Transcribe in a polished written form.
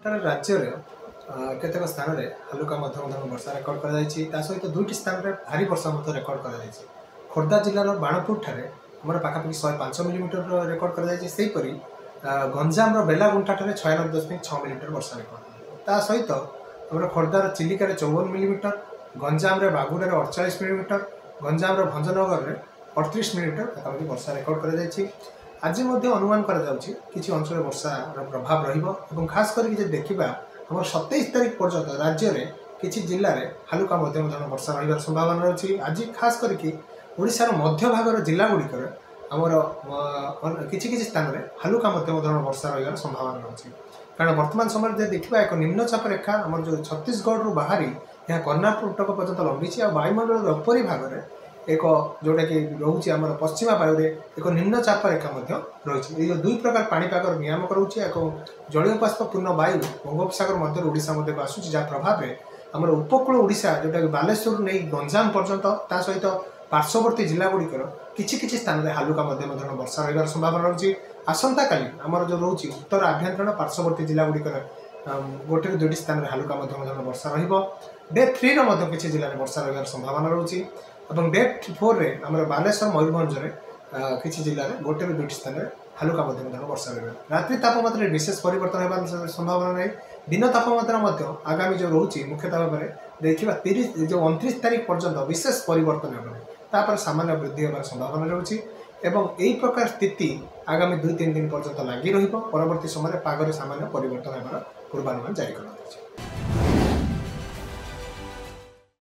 राज्य केतेक स्थान में हालुका मध्यम धरण वर्षा रेकर्ड कर सहित दुईट स्थान में भारी वर्षा रेकर्ड कर खोर्धा जिलार बाणपुर ठारे आम पाखापाखि 105 मिलीमीटर रेकर्ड कर गंजाम बेलागुंठा 96.6 मिलीमीटर वर्षा रेकर्ड ता सहित आम खोर्धार चिलिकार 54 मिलीमीटर गंजाम बागुड़े 48 मिलीमीटर गंजाम भंजनगर में 38 मिलीमीटर पाखापाखि वर्षा रेकर्ड कर आज अनुमान किसी अंचल वर्षार प्रभाव रही खास करके देखा आम 27 तारीख पर्यंत राज्य में किसी जिले में हालुका मध्यम धरण वर्षा रही संभावना रही। आज खास करके ओडिशार मध्य भागर जिलागुड़िक आमर किसी स्थान में हालुका मध्यम धरण वर्षा रही संभावना रही कारण वर्तमान समय देखा एक निम्नचाप रेखा आम जो छत्तीसगढ़ रु बाहरी यह कर्णाटक पर्यंत लंबी और वायुमंडल उपरी भाग में एक जोटा कि रोचे आम पश्चिमा वायु एक निम्नचाप रेखा रही है। दुई प्रकार पाणीपाग नियामक रोचे एक जलीय बाष्पूर्ण वायु बंगोपसागर मध्य ओडिशा मध्य आसूँ जहाँ प्रभाव में आम उपकूल ओडिशा जोटा कि बालेश्वर नहीं गंजाम पर्यंत ता सहित पार्श्ववर्ती जिलागुड़िकर किसी स्थान में हालुका मध्यम धरण वर्षा रही संभावना रही। आसंता काली आमर जो रोचे उत्तर आभ्यंतरण पार्श्ववर्ती जिलागुड़िकर गोटे दुईट स्थान में हालुका मध्यम धरण वर्षा डे 3 किसी जिले में वर्षा रही संभावना रही डे 4 रे आमर बालेश्वर मयूरभंज किसी जिले में गोटे दुईट स्थान में हालुका मध्यम धरण वर्षा रही। रात्रि तापमात्रा विशेष परिवर्तन होगा संभावना नहीं। दिन तापमात्रा आगामी जो रोचे मुख्यतः भाव में देखा 30 जो 29 तारीख पर्यंत विशेष परिवर्तन होगा सामान्य वृद्धि होगार संभावना रही यही प्रकार स्थिति आगामी 2-3 दिन पर्यंत लगी रही। परवर्ती समय पागरे सामान्य परिवर्तन होगार पूर्वानुमान जारी कर।